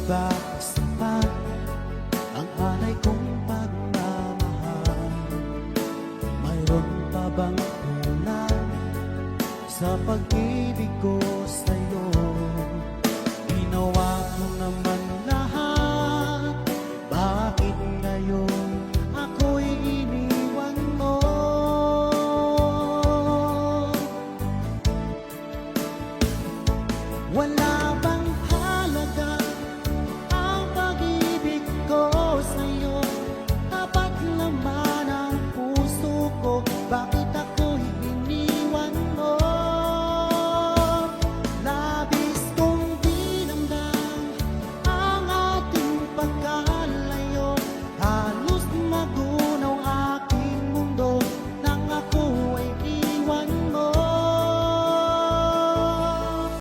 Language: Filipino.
ba sapat ang alay kong pagmamahal? Mayroon pa bang kulang sa pag-ibig ko sa'yo? Ginawa ko naman lahat, bakit ngayon ako'y iniwan mo? Wala